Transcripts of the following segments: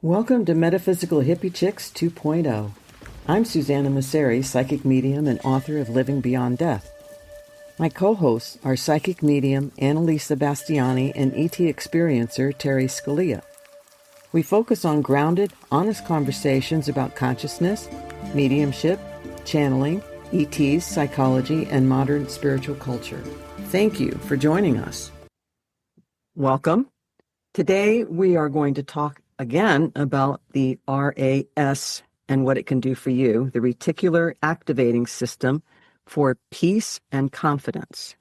Welcome to Metaphysical Hippie Chicks 2.0. I'm Susanna Masseri, psychic medium and author of Living Beyond Death. My co-hosts are psychic medium Annalisa Bastiani and ET experiencer Terry Scalia. We focus on grounded, honest conversations about consciousness, mediumship, channeling, ETs, psychology, and modern spiritual culture. Thank you for joining us. Welcome. Today we are going to talk again about the RAS and what it can do for you, the Reticular Activating System for peace and confidence.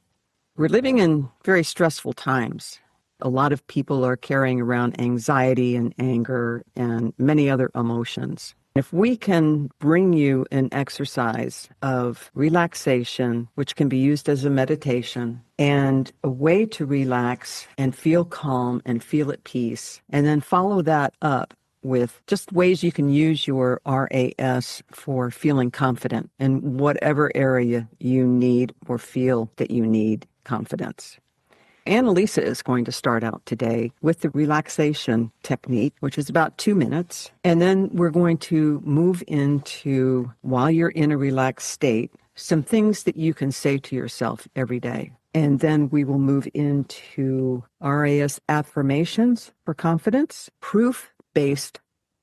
We're living in very stressful times. A lot of people are carrying around anxiety and anger and many other emotions. If we can bring you an exercise of relaxation, which can be used as a meditation, and a way to relax and feel calm and feel at peace, and then follow that up with just ways you can use your RAS for feeling confident in whatever area you need or feel that you need confidence. Annalisa is going to start out today with the relaxation technique, which is about 2 minutes. And then we're going to move into, while you're in a relaxed state, some things that you can say to yourself every day. And then we will move into RAS affirmations for confidence, proof-based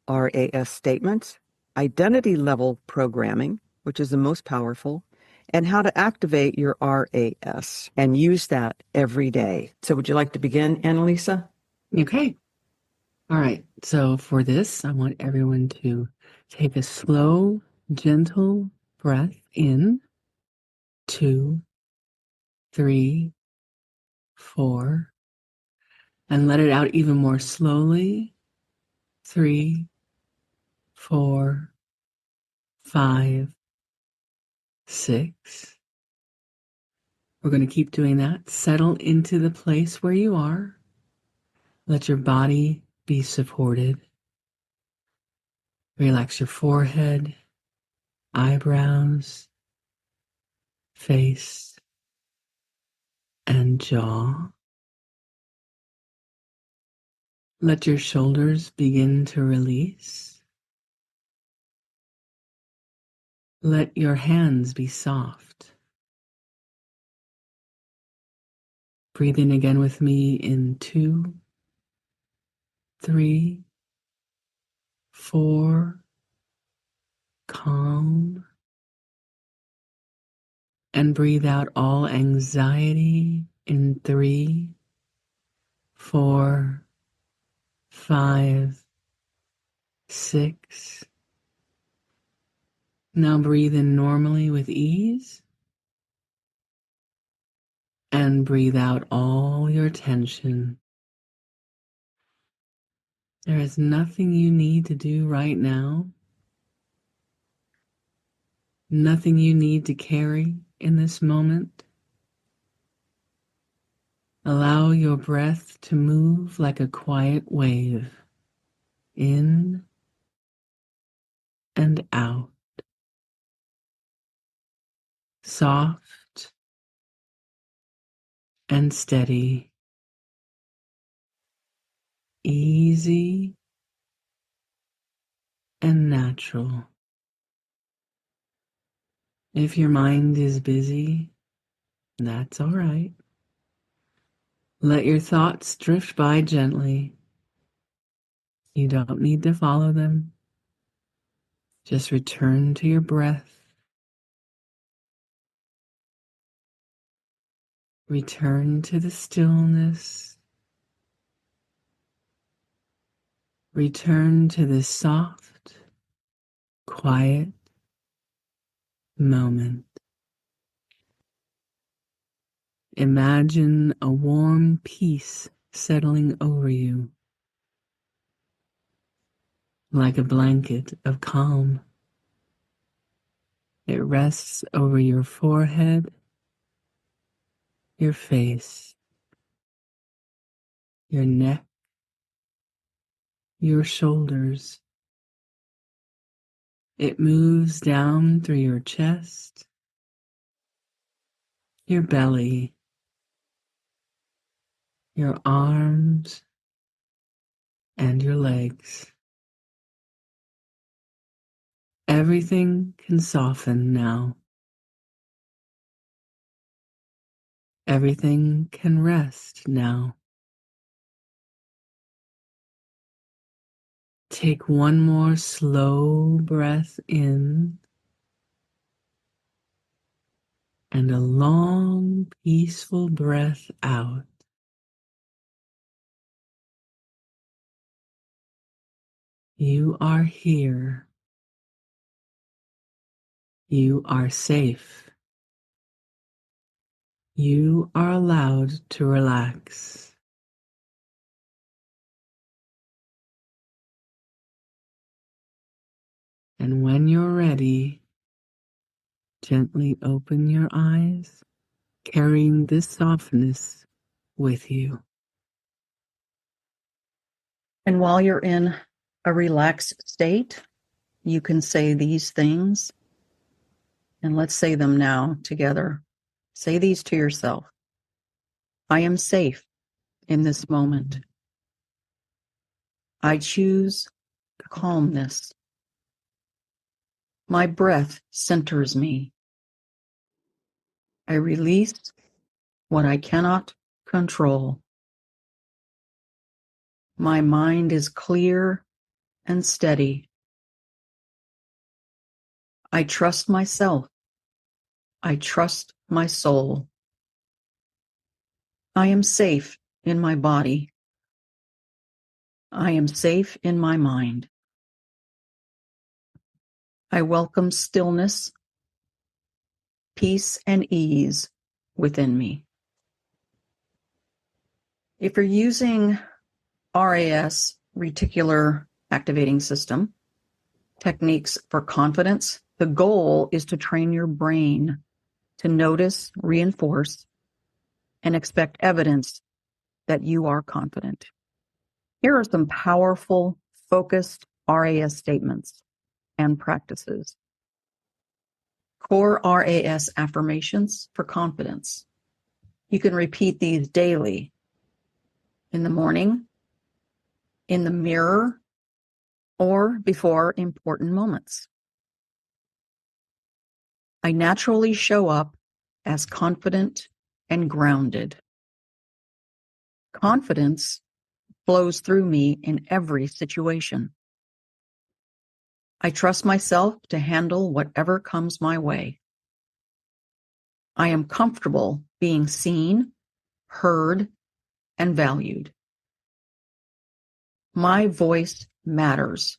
RAS statements, identity level programming, which is the most powerful, and how to activate your RAS and use that every day. So would you like to begin, Annalisa? Okay. All right. So for this, I want everyone to take a slow, gentle breath in. 2, 3, 4. And let it out even more slowly. 3, 4, 5, 6. We're going to keep doing that. Settle into the place where you are. Let your body be supported. Relax your forehead, eyebrows, face, and jaw. Let your shoulders begin to release. Let your hands be soft. Breathe in again with me in 2, 3, 4, calm. And breathe out all anxiety in 3, 4, 5, 6. Now breathe in normally with ease. And breathe out all your tension. There is nothing you need to do right now. Nothing you need to carry in this moment. Allow your breath to move like a quiet wave, in and out. Soft and steady. Easy and natural. If your mind is busy, that's all right. Let your thoughts drift by gently. You don't need to follow them. Just return to your breath. Return to the stillness. Return to this soft, quiet moment. Imagine a warm peace settling over you, like a blanket of calm. It rests over your forehead, your face, your neck, your shoulders. It moves down through your chest, your belly, your arms, and your legs. Everything can soften now. Everything can rest now. Take one more slow breath in and a long, peaceful breath out. You are here. You are safe. You are allowed to relax. And when you're ready, gently open your eyes, carrying this softness with you. And while you're in a relaxed state, you can say these things. And let's say them now together. Say these to yourself. I am safe in this moment. I choose calmness. My breath centers me. I release what I cannot control. My mind is clear and steady. I trust myself. I trust my soul. I am safe in my body. I am safe in my mind. I welcome stillness, peace, and ease within me. If you're using RAS, Reticular Activating System, techniques for confidence, the goal is to train your brain to notice, reinforce, and expect evidence that you are confident. Here are some powerful, focused RAS statements and practices. Core RAS affirmations for confidence. You can repeat these daily, in the morning, in the mirror, or before important moments. I naturally show up as confident and grounded. Confidence flows through me in every situation. I trust myself to handle whatever comes my way. I am comfortable being seen, heard, and valued. My voice matters,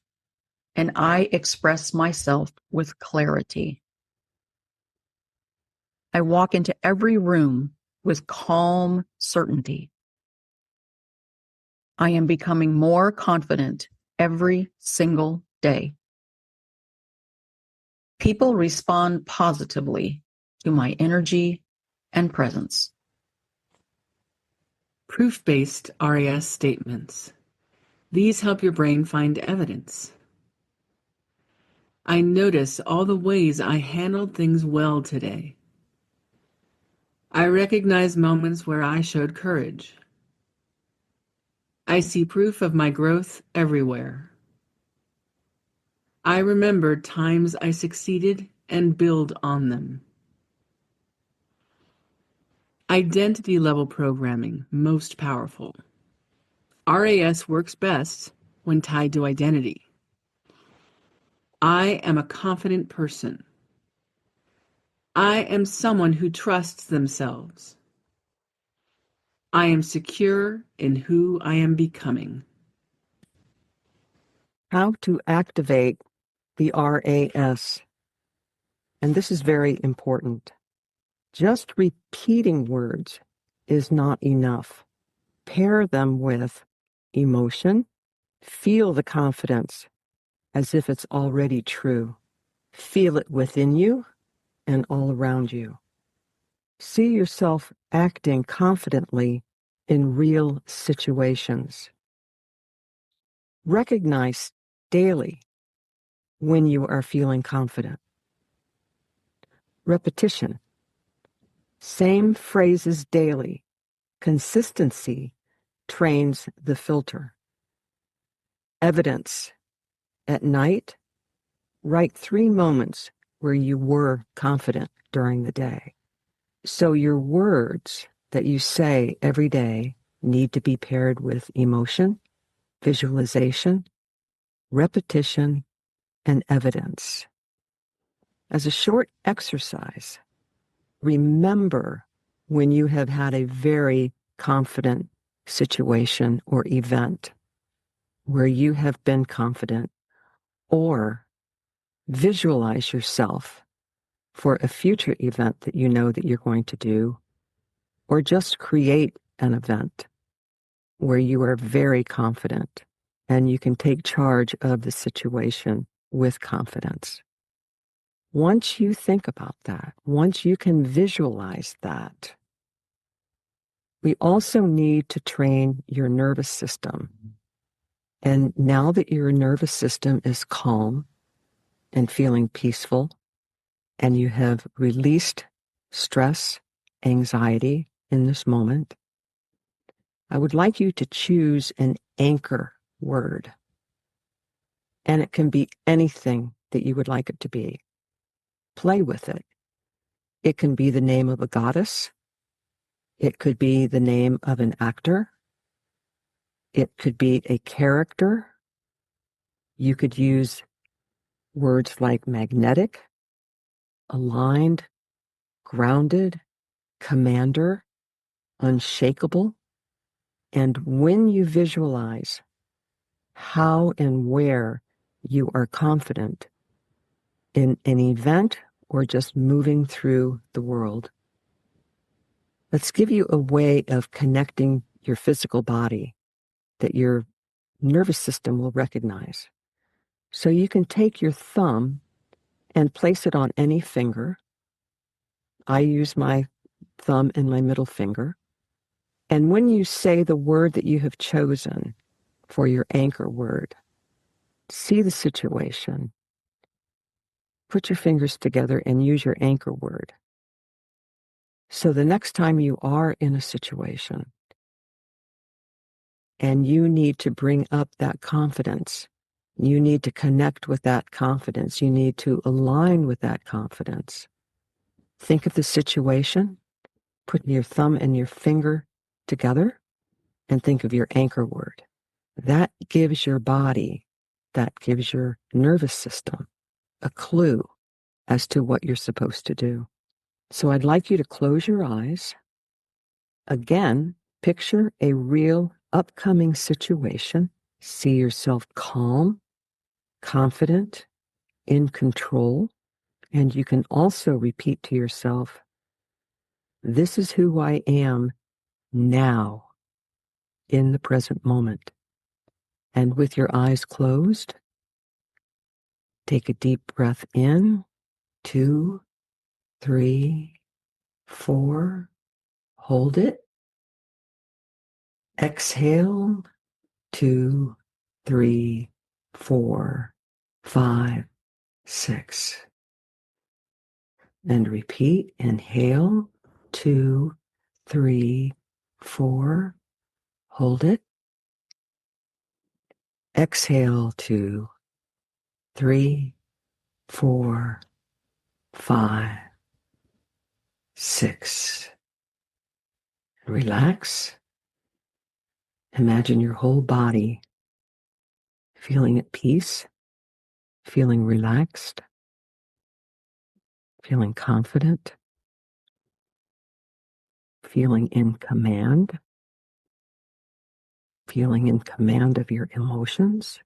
and I express myself with clarity. I walk into every room with calm certainty. I am becoming more confident every single day. People respond positively to my energy and presence. Proof-based RAS statements. These help your brain find evidence. I notice all the ways I handled things well today. I recognize moments where I showed courage. I see proof of my growth everywhere. I remember times I succeeded and build on them. Identity level programming, most powerful. RAS works best when tied to identity. I am a confident person. I am someone who trusts themselves. I am secure in who I am becoming. How to activate the RAS. And this is very important. Just repeating words is not enough. Pair them with emotion. Feel the confidence as if it's already true. Feel it within you and all around you. See yourself acting confidently in real situations. Recognize daily when you are feeling confident. Repetition. Same phrases daily. Consistency trains the filter. Evidence. At night, write 3 moments where you were confident during the day. So your words that you say every day need to be paired with emotion, visualization, repetition, and evidence. As a short exercise, remember when you have had a very confident situation or event where you have been confident, or visualize yourself for a future event that you know that you're going to do, or just create an event where you are very confident and you can take charge of the situation with confidence. Once you think about that, once you can visualize that, we also need to train your nervous system. And now that your nervous system is calm and feeling peaceful, and you have released stress, anxiety in this moment, I would like you to choose an anchor word. And it can be anything that you would like it to be. Play with it. It can be the name of a goddess. It could be the name of an actor. It could be a character. You could use words like magnetic, aligned, grounded, commander, unshakable. And when you visualize how and where you are confident in an event or just moving through the world, let's give you a way of connecting your physical body that your nervous system will recognize. So you can take your thumb and place it on any finger. I use my thumb and my middle finger. And when you say the word that you have chosen for your anchor word, see the situation. Put your fingers together and use your anchor word. So the next time you are in a situation and you need to bring up that confidence, you need to connect with that confidence, you need to align with that confidence, think of the situation, put your thumb and your finger together, and think of your anchor word. That gives your body, that gives your nervous system a clue as to what you're supposed to do. So I'd like you to close your eyes. Again, picture a real upcoming situation. See yourself calm, confident, in control. And you can also repeat to yourself, this is who I am now, in the present moment. And with your eyes closed, take a deep breath in, 2, 3, 4, hold it. Exhale, 2, 3, 4, 5, 6. And repeat. Inhale, 2, 3, 4. Hold it. Exhale, 2, 3, 4, 5, 6. Relax. Imagine your whole body feeling at peace, feeling relaxed, feeling confident, feeling in command, feeling in command of your emotions,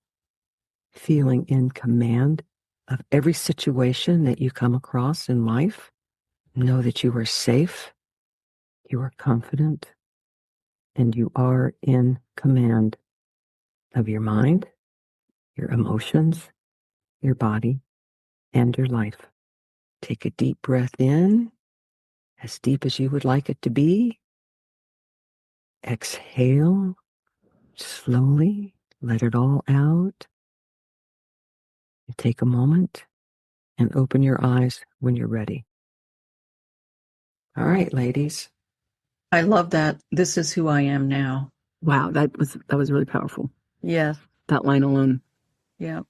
feeling in command of every situation that you come across in life. Know that you are safe, you are confident, and you are in command of your mind, your emotions, your body, and your life. Take a deep breath in, as deep as you would like it to be. Exhale slowly, let it all out. And take a moment and open your eyes when you're ready. All right, ladies. I love that. This is who I am now. Wow, that was really powerful. Yes. That line alone. Yeah.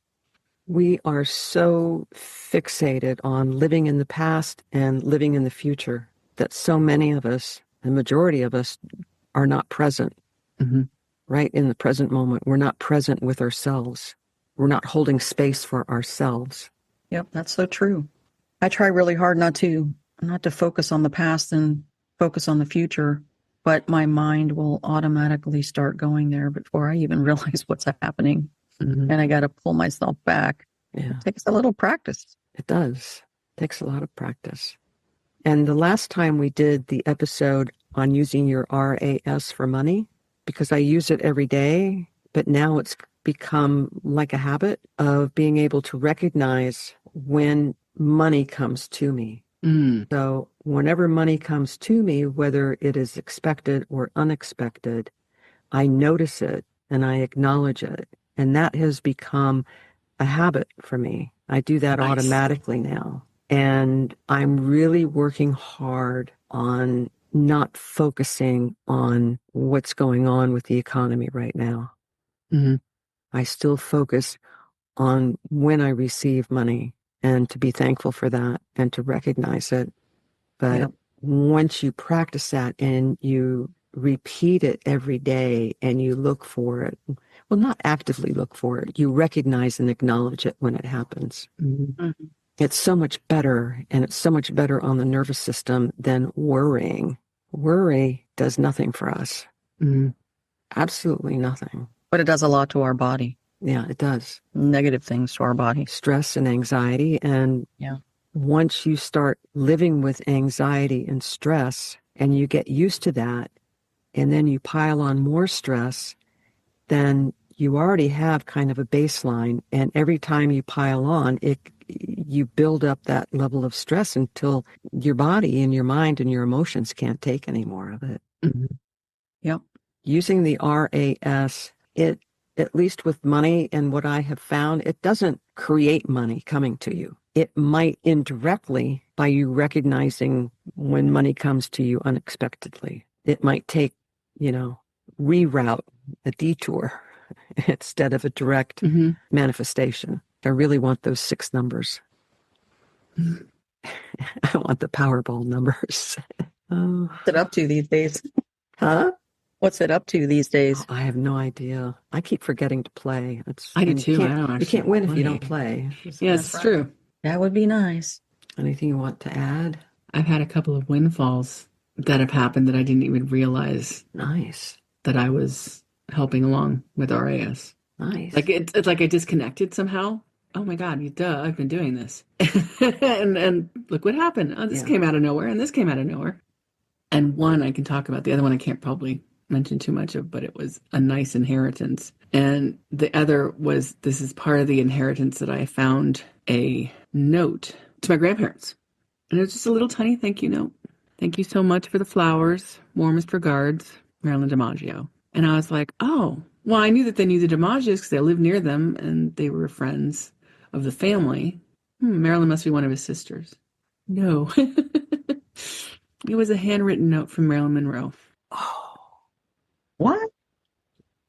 We are so fixated on living in the past and living in the future that so many of us, the majority of us, are not present. Mm-hmm. Right in the present moment. We're not present with ourselves. We're not holding space for ourselves. Yep, that's so true. I try really hard not to focus on the past and focus on the future, but my mind will automatically start going there before I even realize what's happening. Mm-hmm. And I got to pull myself back. Yeah, It takes a little practice. it does. It takes a lot of practice. And the last time we did the episode on using your RAS for money, because I use it every day, but now it's become like a habit of being able to recognize when money comes to me. Mm. So whenever money comes to me, whether it is expected or unexpected, I notice it and I acknowledge it. And that has become a habit for me. I do that Nice. automatically now. And I'm really working hard on not focusing on what's going on with the economy right now. Mm-hmm. I still focus on when I receive money and to be thankful for that and to recognize it. But Yep. once you practice that and you repeat it every day and you look for it, well, not actively look for it, you recognize and acknowledge it when it happens. Mm-hmm. It's so much better, and it's so much better on the nervous system than worrying. Worry does nothing for us. Mm-hmm. Absolutely nothing. But it does a lot to our body. Yeah, it does. Negative things to our body. Stress and anxiety. And Yeah. once you start living with anxiety and stress and you get used to that, and then you pile on more stress, then you already have kind of a baseline. And every time you pile on, you build up that level of stress until your body and your mind and your emotions can't take any more of it. Mm-hmm. Yep. Using the RAS, it, at least with money and what I have found, it doesn't create money coming to you. It might indirectly, by you recognizing when money comes to you unexpectedly. It might take, reroute, a detour instead of a direct Mm-hmm. manifestation. I really want those 6 numbers. I want the Powerball numbers. What's it up to these days? Huh? What's it up to these days? I have no idea. I keep forgetting to play. I do and too. I don't you can't actually win if you play. don't play. Yes, it's true. That would be nice. Anything you want to add? I've had a couple of windfalls that have happened that I didn't even realize Nice. that I was helping along with RAS. Nice. Like it's like I disconnected somehow. Oh my God, duh, I've been doing this. and look what happened. Oh, this Yeah. came out of nowhere and this came out of nowhere. And one I can talk about. The other one I can't probably mention too much of, but it was a nice inheritance. And the other was, this is part of the inheritance that I found a note to my grandparents. And it was just a little tiny thank you note. Thank you so much for the flowers. Warmest regards, Marilyn DiMaggio. And I was like, oh, well, I knew that they knew the DiMaggios because I lived near them and they were friends of the family. Marilyn must be one of his sisters. No. It was a handwritten note from Marilyn Monroe. Oh, What?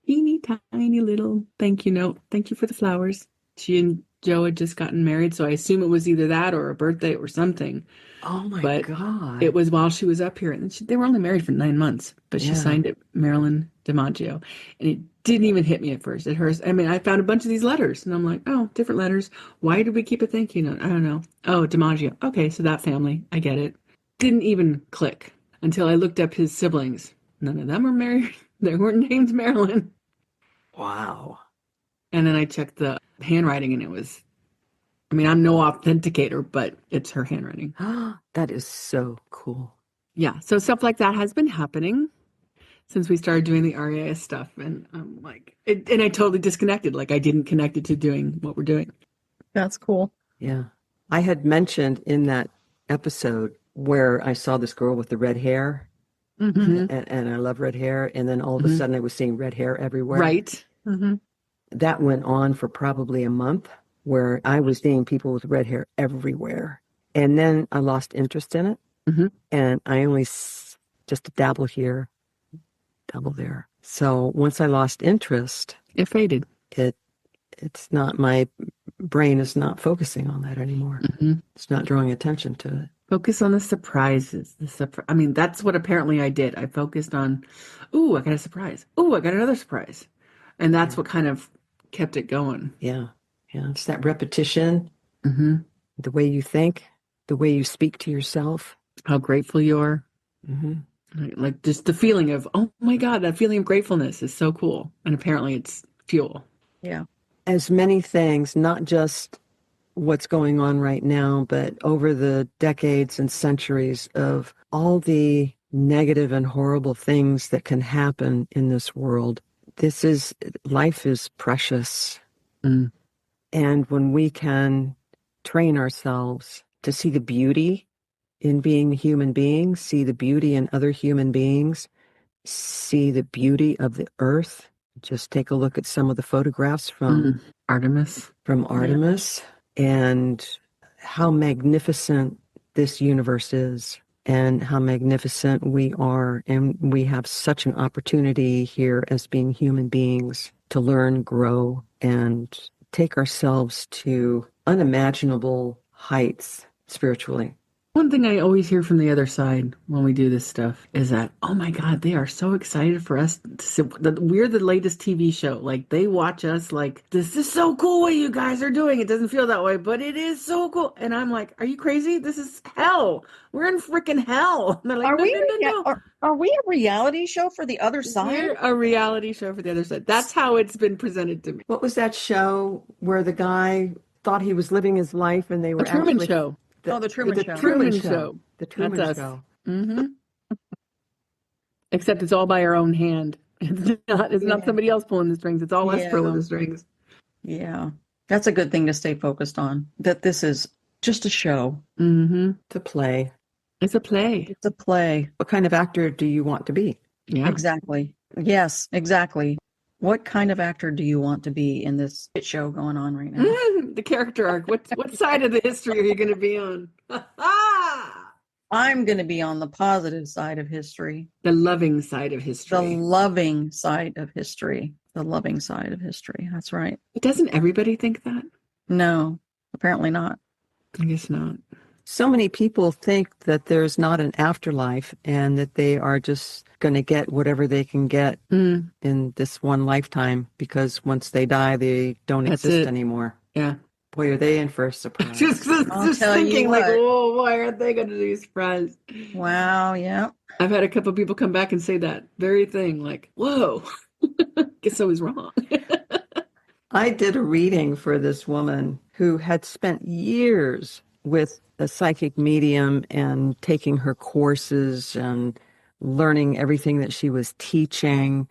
Teeny tiny little thank you note. Thank you for the flowers. She and Joe had just gotten married, so I assume it was either that or a birthday or something. oh my But God. it was while she was up here. And they were only married for 9 months, but she Yeah. signed it Marilyn DiMaggio. And it didn't even hit me at first. At hers, I mean, I found a bunch of these letters, and I'm like, oh, different letters. Why did we keep a thank you note? I don't know. Oh, DiMaggio. Okay, so that family. I get it. Didn't even click until I looked up his siblings. None of them were married. They weren't named Marilyn. Wow. And then I checked the handwriting, and it was, I mean, I'm no authenticator, but it's her handwriting. That is so cool. Yeah, so stuff like that has been happening since we started doing the RAS stuff. And I'm like, and I totally disconnected. Like I didn't connect it to doing what we're doing. That's cool. Yeah. I had mentioned in that episode where I saw this girl with the red hair, Mm-hmm. and I love red hair. And then all of a sudden I was seeing red hair everywhere. Right. Mm-hmm. That went on for probably a month where I was seeing people with red hair everywhere. And then I lost interest in it. Mm-hmm. And I only just dabble here, dabble there. So once I lost interest, It faded. it's not my brain is not focusing on that anymore. It's not drawing attention to it. Focus on the surprises. I mean, that's what apparently I did. I focused on, ooh, I got a surprise. Ooh, I got another surprise. And that's what kind of kept it going. Yeah. Yeah. It's that repetition, the way you think, the way you speak to yourself. How grateful you are. Like just the feeling of, oh my God, that feeling of gratefulness is so cool. And apparently it's fuel. Yeah. As many things, not just what's going on right now, but over the decades and centuries of all the negative and horrible things that can happen in this world. Life is precious. And when we can train ourselves to see the beauty in being human beings, see the beauty in other human beings, see the beauty of the earth. Just take a look at some of the photographs from Artemis. And how magnificent this universe is and how magnificent we are. And we have such an opportunity here as being human beings to learn, grow, and take ourselves to unimaginable heights spiritually. One thing I always hear from the other side when we do this stuff is that, oh my God, they are so excited for us. We're the latest TV show. Like, they watch us like, this is so cool what you guys are doing. It doesn't feel that way, but it is so cool. And I'm like, are you crazy? This is hell. We're in freaking hell. And they're like, no. Are we a reality show for the other side? We're a reality show for the other side. That's how it's been presented to me. What was that show where the guy thought he was living his life and they were The Truman actually... Show. The Truman Show. Truman Show. The Truman That's Show. us. Except it's all by our own hand. It's not somebody else pulling the strings. It's all us pulling the strings. Yeah. That's a good thing to stay focused on. That this is just a show. It's a play. It's a play. It's a play. What kind of actor do you want to be? Yeah. Exactly. Yes, exactly. What kind of actor do you want to be in this show going on right now? The character arc. What side of the history are you going to be on? I'm going to be on the positive side of history. The loving side of history. The loving side of history. The loving side of history. That's right. Doesn't everybody think that? No, apparently not. I guess not. So many people think that there's not an afterlife and that they are just going to get whatever they can get in this one lifetime because once they die, they don't exist anymore. Yeah. Boy, are they in for a surprise. just thinking like, oh, why aren't they going to be surprised? Wow, yeah. I've had a couple of people come back and say that very thing, like, whoa, guess I was wrong. I did a reading for this woman who had spent years with a psychic medium and taking her courses and learning everything that she was teaching.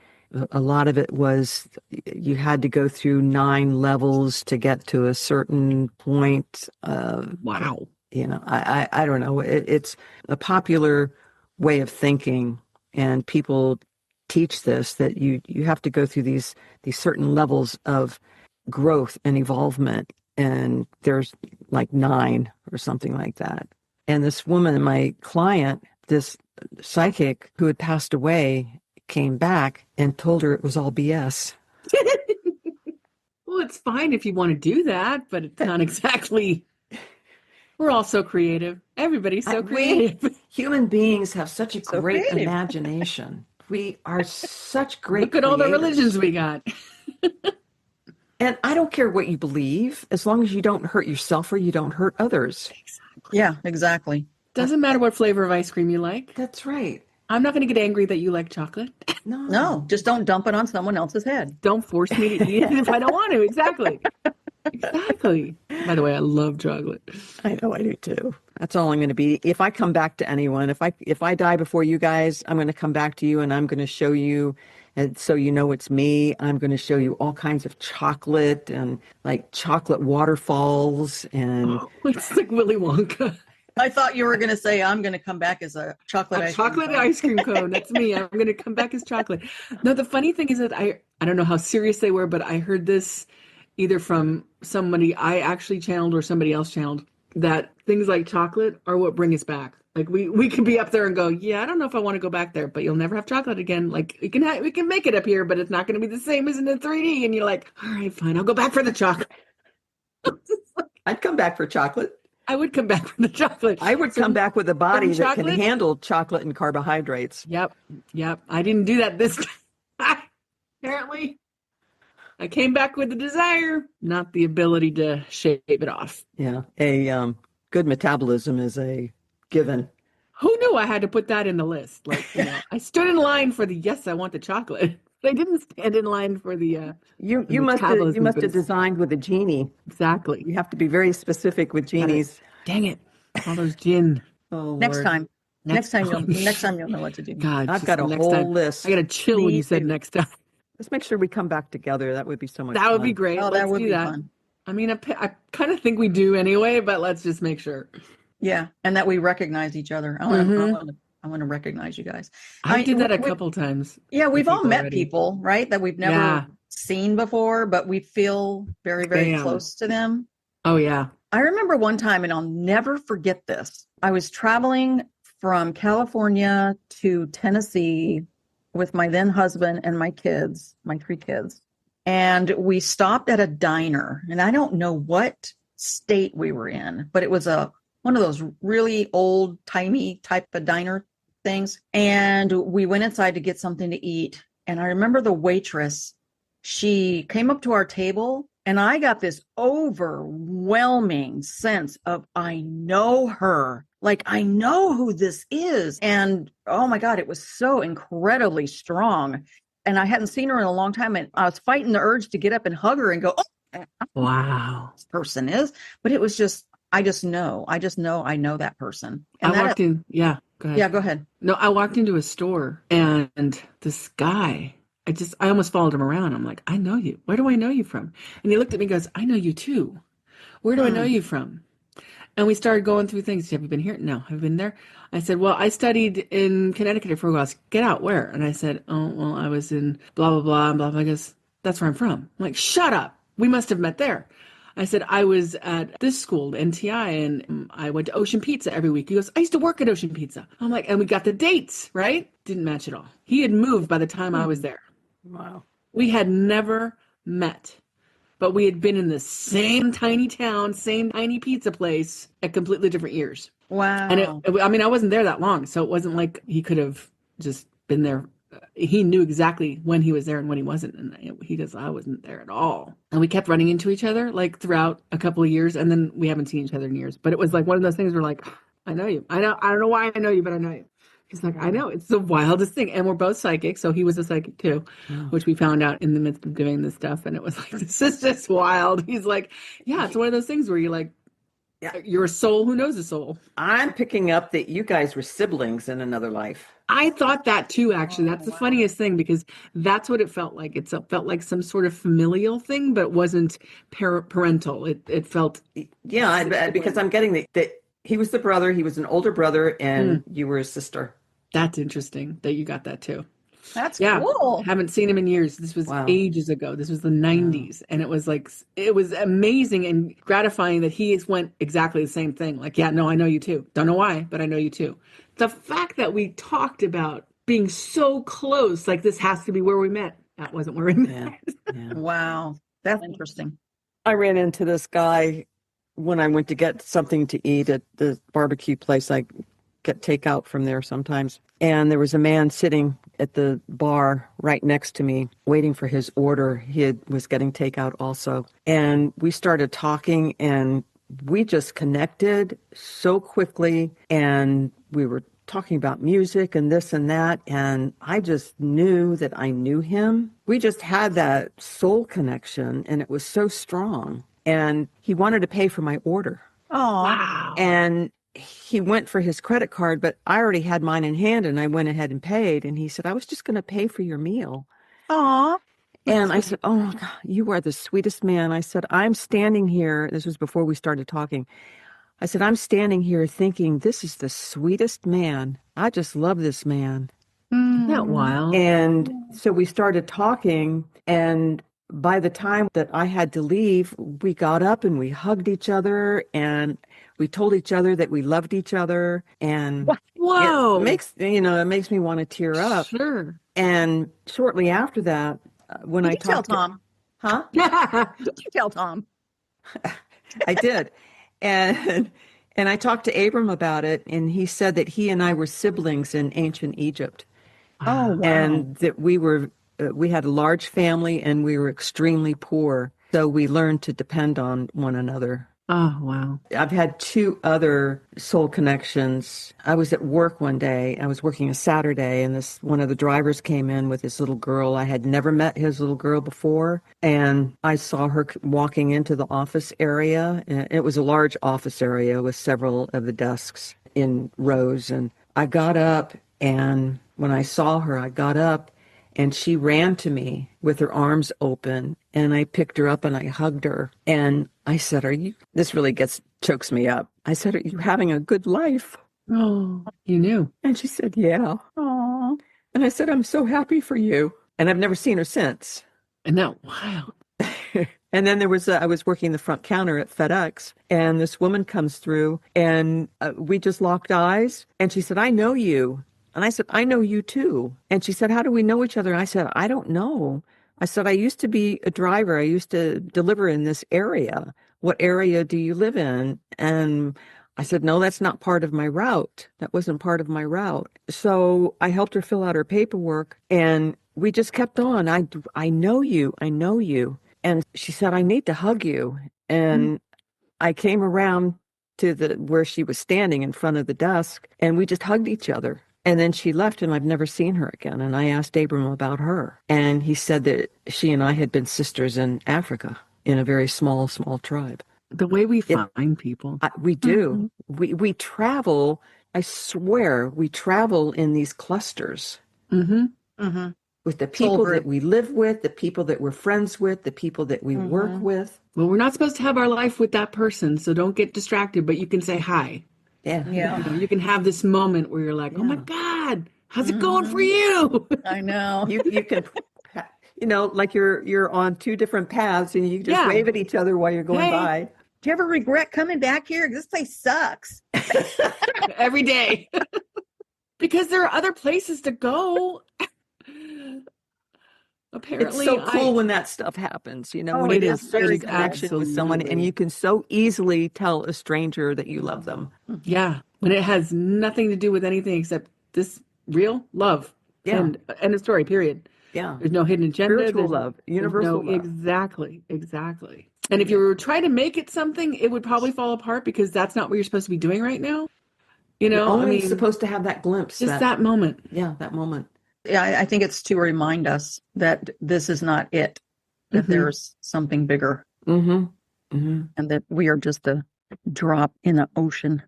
A lot of it was you had to go through 9 levels to get to a certain point. Wow. You know, I don't know. It's a popular way of thinking, and people teach this, that you have to go through these certain levels of growth and evolvement. And there's like 9 or something like that. And this woman, my client, this psychic who had passed away, came back and told her it was all BS. Well, it's fine if you want to do that, but it's not exactly. We're all so creative. Everybody's so creative. Human beings have such a great imagination. We are such great Look at all the creators. religions we got. And I don't care what you believe, as long as you don't hurt yourself or you don't hurt others. Exactly. Yeah, exactly. Doesn't matter what flavor of ice cream you like. That's right. I'm not going to get angry that you like chocolate. No, just don't dump it on someone else's head. Don't force me to eat it if I don't want to. Exactly. Exactly. By the way, I love chocolate. I know I do too. That's all I'm going to be. If I come back to anyone, if I die before you guys, I'm going to come back to you and I'm going to show you, and so you know it's me. I'm going to show you all kinds of chocolate and like chocolate waterfalls and It's like Willy Wonka. I thought you were going to say, I'm going to come back as a chocolate ice cream cone. That's me. I'm going to come back as chocolate. No, the funny thing is that I don't know how serious they were, but I heard this either from somebody I actually channeled or somebody else channeled, that things like chocolate are what bring us back. Like we can be up there and go, yeah, I don't know if I want to go back there, but you'll never have chocolate again. Like we can make it up here, but it's not going to be the same as in the 3D. And you're like, all right, fine, I'll go back for the chocolate. I'd come back for chocolate. I would come back for the chocolate. I would come back with a body that can chocolate? handle chocolate and carbohydrates. Yep. I didn't do that this time. Apparently, I came back with the desire, not the ability to shave it off. Yeah, a good metabolism is a given. Who knew I had to put that in the list? Like, I stood in line for the yes, I want the chocolate. I didn't stand in line for the you the must have metabolism boost. designed with a genie. Exactly. You have to be very specific with genies. Dang it! All those gin. Oh, Next Lord. time. Next time you'll know what to do. God, I've got a next whole time. list. I got a chill when Me you said too. next time. Let's make sure we come back together. That would be so much That fun. would be great. Oh, Let's that would do be that. fun. I mean, I kind of think we do anyway, but let's just make sure. Yeah, and that we recognize each other. I want to recognize you guys. I did that a we- couple times. Yeah, we've all met already. people, right, that we've never seen before, but we feel very, very Bam. close to them. Oh, yeah. I remember one time, and I'll never forget this. I was traveling from California to Tennessee with my then husband and my kids, my 3 kids. And we stopped at a diner, and I don't know what state we were in, but it was one of those really old timey type of diner things. And we went inside to get something to eat. And I remember the waitress, she came up to our table, and I got this overwhelming sense of, I know her. Like, I know who this is. And oh my God, it was so incredibly strong. And I hadn't seen her in a long time. And I was fighting the urge to get up and hug her and go, oh, wow, this person is. But it was just, I know that person. And I walked in. Yeah. Go ahead. Yeah, go ahead. No, I walked into a store and this guy, I almost followed him around. I'm like, I know you. Where do I know you from? And he looked at me and goes, I know you too. Where do I know you from? And we started going through things. Have you been here? No. Have you been there? I said, well, I studied in Connecticut for a while. Get out. Where? And I said, oh, well, I was in blah, blah, blah, and blah, blah. He goes, that's where I'm from. I'm like, shut up. We must have met there. I said, I was at this school, NTI, and I went to Ocean Pizza every week. He goes, I used to work at Ocean Pizza. I'm like, and we got the dates, right? Didn't match at all. He had moved by the time I was there. Wow. We had never met, but we had been in the same tiny town, same tiny pizza place at completely different years. Wow. And I wasn't there that long, so it wasn't like he could have just been there. He knew exactly when he was there and when he wasn't. And he goes, I wasn't there at all. And we kept running into each other like throughout a couple of years. And then we haven't seen each other in years. But it was like one of those things where like, I know you. I don't know why I know you, but I know you. He's like, I know. It's the wildest thing. And we're both psychic. So he was a psychic too, which we found out in the midst of doing this stuff. And it was like, this is just wild. He's like, yeah, it's one of those things where you're like, you're a soul who knows a soul. I'm picking up that you guys were siblings in another life. I thought that too, actually. That's the funniest thing because that's what it felt like. It felt like some sort of familial thing, but it wasn't parental. It felt... Yeah, because I'm getting that he was the brother, he was an older brother, and you were a sister. That's interesting that you got that too. That's cool. Haven't seen him in years. This was ages ago. This was the 90s. And it was like, it was amazing and gratifying that he went exactly the same thing. Like, yeah, no, I know you too. Don't know why, but I know you too. The fact that we talked about being so close, like this has to be where we met. That wasn't where we met. Yeah. Wow. That's interesting. I ran into this guy when I went to get something to eat at the barbecue place. I get takeout from there sometimes. And there was a man sitting at the bar right next to me, waiting for his order. He was getting takeout also. And we started talking and we just connected so quickly. And we were talking about music and this and that. And I just knew that I knew him. We just had that soul connection and it was so strong. And he wanted to pay for my order. Oh, wow. And he went for his credit card, but I already had mine in hand and I went ahead and paid. And he said, I was just going to pay for your meal. Aw. And I said, oh, God, you are the sweetest man. I said, I'm standing here. This was before we started talking. I said, I'm standing here thinking, this is the sweetest man. I just love this man. Isn't that wild? And so we started talking. And by the time that I had to leave, we got up and we hugged each other and we told each other that we loved each other. And whoa, it makes me want to tear up. Sure. And shortly after that, when I Did you tell talked Tom? Huh? Did you tell Tom? I did. And and I talked to Abram about it, and he said that he and I were siblings in ancient Egypt, Oh, Wow. wow. and that we had a large family and we were extremely poor. So we learned to depend on one another. Oh, wow. I've had two other soul connections. I was at work one day. I was working a Saturday, and this one of the drivers came in with his little girl. I had never met his little girl before, and I saw her walking into the office area. And it was a large office area with several of the desks in rows, and I got up, and when I saw her, I got up and she ran to me with her arms open, and I picked her up and I hugged her. And I said, this really chokes me up. I said, "Are you having a good life?" Oh, you knew. And she said, "Yeah." Aw. And I said, "I'm so happy for you." And I've never seen her since. Isn't that wild? And then I was working the front counter at FedEx, and this woman comes through, and we just locked eyes. And she said, "I know you." And I said, "I know you too." And she said, "How do we know each other?" And I said, "I don't know." I said, "I used to be a driver. I used to deliver in this area. What area do you live in?" And I said, "No, that's not part of my route. That wasn't part of my route." So I helped her fill out her paperwork, and we just kept on. I know you. I know you. And she said, "I need to hug you." And I came around to where she was standing in front of the desk, and we just hugged each other. And then she left, and I've never seen her again. And I asked Abram about her, and he said that she and I had been sisters in Africa in a very small tribe. The way we find people. We do. We travel. I swear, we travel in these clusters. Mm-hmm. Mm-hmm. With the people that we live with, the people that we're friends with, the people that we work with. Well, we're not supposed to have our life with that person, so don't get distracted, but you can say hi. Yeah. Yeah. You can have this moment where you're like, "Oh my God, how's it going for you?" I know. You can, like you're on two different paths, and you just wave at each other while you're going by. Do you ever regret coming back here? This place sucks. Every day. Because there are other places to go. Apparently, it's so cool when that stuff happens, when it you is have such a connection with someone, and you can so easily tell a stranger that you love them. Yeah, when it has nothing to do with anything except this real love. Yeah. And end of story, period. Yeah. There's no hidden agenda. Spiritual love, universal love. Exactly. And if you were trying to make it something, it would probably fall apart because that's not what you're supposed to be doing right now. You're only supposed to have that glimpse. Just that moment. Yeah, that moment. Yeah, I think it's to remind us that this is not it, that there's something bigger, and that we are just a drop in the ocean.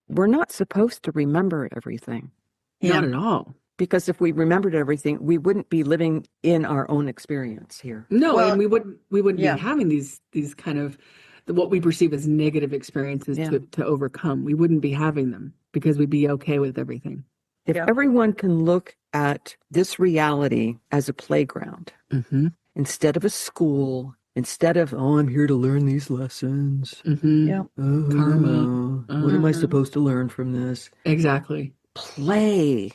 We're not supposed to remember everything. Not at all. Because if we remembered everything, we wouldn't be living in our own experience here. No, and we wouldn't be having these kind of what we perceive as negative experiences to overcome. We wouldn't be having them because we'd be okay with everything. If everyone can look at this reality as a playground instead of a school, instead of, I'm here to learn these lessons. Karma. What am I supposed to learn from this? Exactly. Play.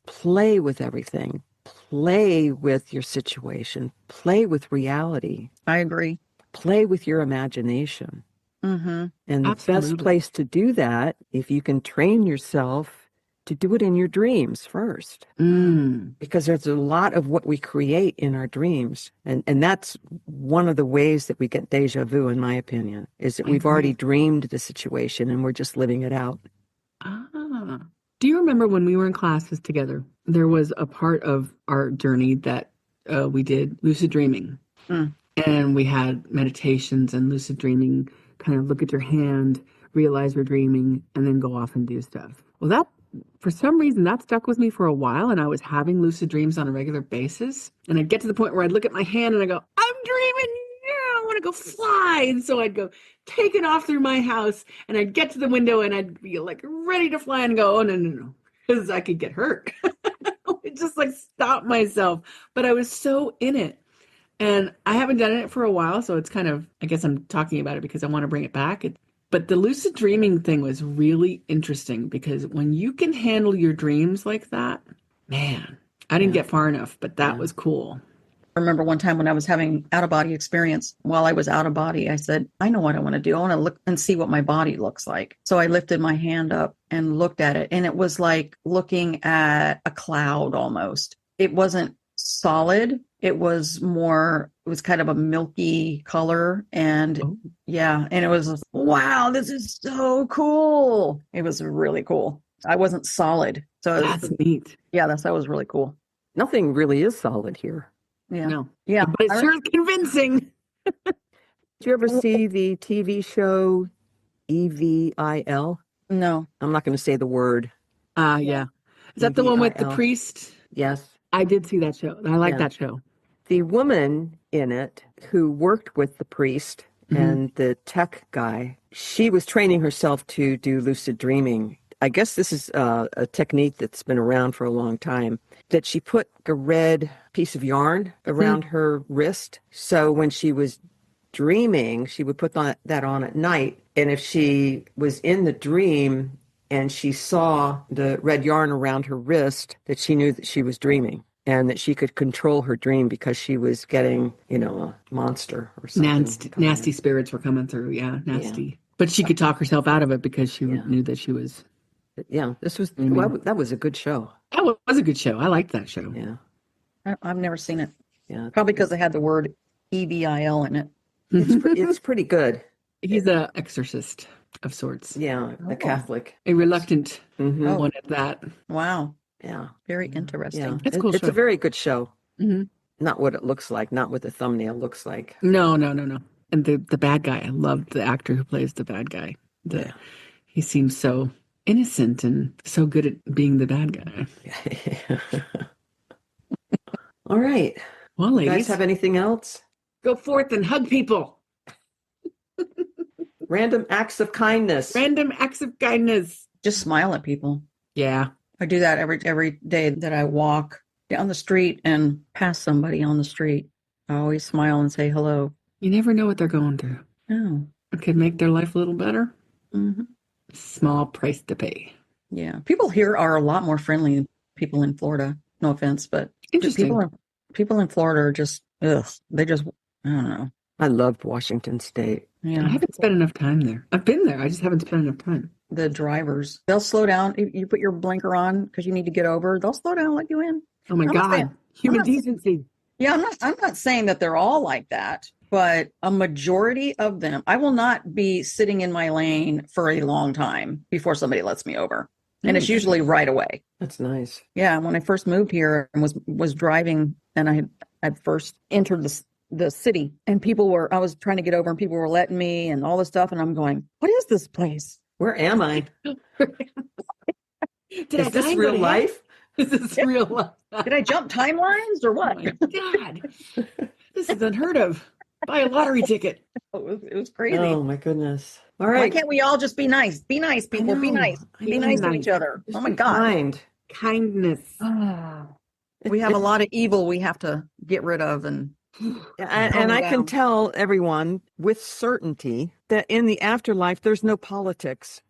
Play with everything. Play with your situation. Play with reality. I agree. Play with your imagination. And the best place to do that, if you can train yourself to do it in your dreams first. Because there's a lot of what we create in our dreams. And that's one of the ways that we get deja vu, in my opinion, is that we've already dreamed the situation and we're just living it out. Do you remember when we were in classes together, there was a part of our journey that we did lucid dreaming. And we had meditations and lucid dreaming, kind of look at your hand, realize we're dreaming, and then go off and do stuff. Well, that, for some reason, that stuck with me for a while, and I was having lucid dreams on a regular basis. And I'd get to the point where I'd look at my hand and I go, I'm dreaming, I want to go fly. And so I'd go taking off through my house, and I'd get to the window and I'd be like ready to fly and go, oh, no, because I could get hurt. I'd just like stop myself. But I was so in it. And I haven't done it for a while, so it's kind of, I guess I'm talking about it because I want to bring it back. But the lucid dreaming thing was really interesting because when you can handle your dreams like that, man, I didn't get far enough, but that was cool. remember one time when I was having out-of-body experience, while I was out of body, I said, I know what I want to do. I want to look and see what my body looks like. So I lifted my hand up and looked at it, and it was like looking at a cloud almost. It wasn't solid. It was kind of a milky color. And yeah, and it was, wow, this is so cool. It was really cool. I wasn't solid. So That's neat. yeah, that was really cool. Nothing really is solid here. Yeah. No. Yeah. But it's sure convincing. Did you ever see the TV show EVIL? No. I'm not going to say the word. Yeah. Is that the one with the EVIL. priest? Yes. I did see that show. I like Yeah. that show. The woman in it who worked with the priest and the tech guy, she was training herself to do lucid dreaming. I guess this is a technique that's been around for a long time, that she put a red piece of yarn around her wrist. So when she was dreaming, she would put that on at night. And if she was in the dream and she saw the red yarn around her wrist, that she knew that she was dreaming and that she could control her dream because she was getting, a monster or something. Nasty spirits were coming through. Yeah, nasty. Yeah. But she could talk herself out of it because she knew that she was. Yeah, that was a good show. That was a good show. I liked that show. Yeah. I've never seen it. Yeah. Probably because they had the word EVIL in it. It's pretty good. He's an exorcist of sorts. Yeah, a Catholic. A reluctant Mm-hmm. one at that. Wow. Yeah. Very interesting. Yeah. It's a cool It's show. a very good show. Mm-hmm. Not what it looks like, not what the thumbnail looks like. No. And the bad guy, I loved the actor who plays the bad guy. He seems so innocent and so good at being the bad guy. All right. Well, You ladies, guys have anything else? go forth and hug people. Random acts of kindness. Random acts of kindness. Just smile at people. Yeah. I do that every day that I walk down the street and pass somebody on the street. I always smile and say hello. You never know what they're going through. Oh. It could make their life a little better. Mm-hmm. Small price to pay. Yeah. People here are a lot more friendly than people in Florida. No offense, but Interesting. people in Florida are just, I don't know. I loved Washington State. Yeah. I haven't spent enough time there. I've been there. I just haven't spent enough time. The drivers, they'll slow down. If you put your blinker on because you need to get over, they'll slow down and let you in. Oh my I'm not God. saying- Human I'm not- decency. Yeah, I'm not saying that they're all like that, but a majority of them, I will not be sitting in my lane for a long time before somebody lets me over. And it's usually right away. That's nice. Yeah, when I first moved here and was driving, and I had first entered the city, and I was trying to get over, and people were letting me, and all this stuff, and I'm going, what is this place? Where am I? Is this real life? Is this real life? Did I jump timelines or Oh what? my God. This is unheard of. Buy a lottery ticket. It was crazy. Oh my goodness. All Why right. can't we all just be nice? Be nice, people. Be know. nice. I Be know. nice to Nice. each other. Just Oh my be God. kind. Kindness. We have a lot of evil we have to get rid of. And And I can down. tell everyone with certainty that in the afterlife, there's no politics.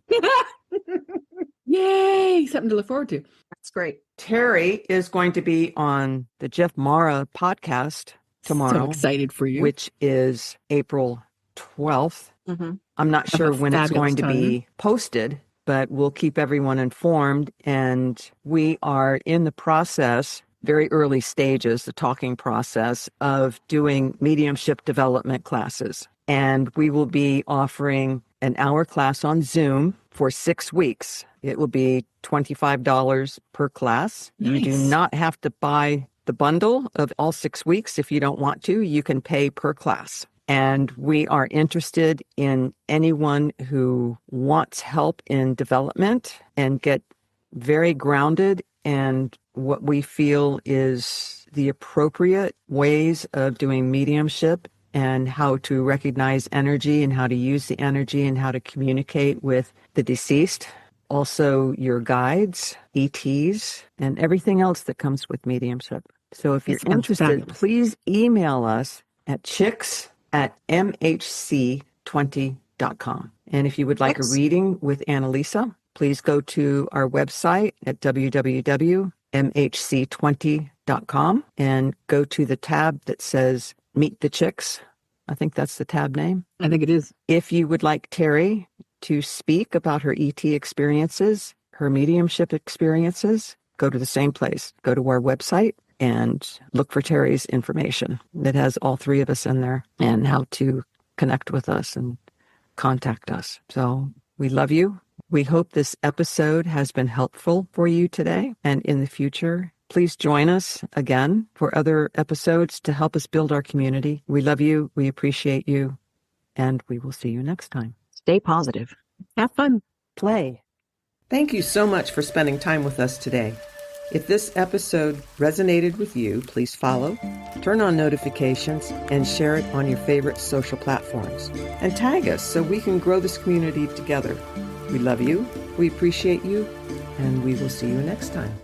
Yay. Something to look forward to. that's great. Terry is going to be on the Jeff Mara podcast tomorrow, So excited for you. which is April 12th. Mm-hmm. I'm not Have sure a when it's fabulous going to be posted, but we'll keep everyone informed. And we are in the process, very early stages, the talking process of doing mediumship development classes. And we will be offering an hour class on Zoom for 6 weeks. It will be $25 per class. You do Nice. not have to buy the bundle of all 6 weeks if you don't want to. You can pay per class. And we are interested in anyone who wants help in development and get very grounded in what we feel is the appropriate ways of doing mediumship and how to recognize energy and how to use the energy and how to communicate with the deceased. Also your guides, ETs, and everything else that comes with mediumship. So if you're It sounds interested, fabulous. please email us at chicks@mhc20.com. And if you would like a reading with Annalisa, please go to our website at www.mhc20.com lucidactivatingsystem.com and go to the tab that says Meet the Chicks. I think that's the tab name. I think it is. If you would like Terry to speak about her ET experiences, her mediumship experiences, go to the same place. Go to our website and look for Terry's information. That has all three of us in there and how to connect with us and contact us. So we love you. We hope this episode has been helpful for you today and in the future. Please join us again for other episodes to help us build our community. We love you. We appreciate you. And we will see you next time. Stay positive. Have fun. Play. Thank you so much for spending time with us today. If this episode resonated with you, please follow, turn on notifications, and share it on your favorite social platforms. And tag us so we can grow this community together. We love you, we appreciate you, and we will see you next time.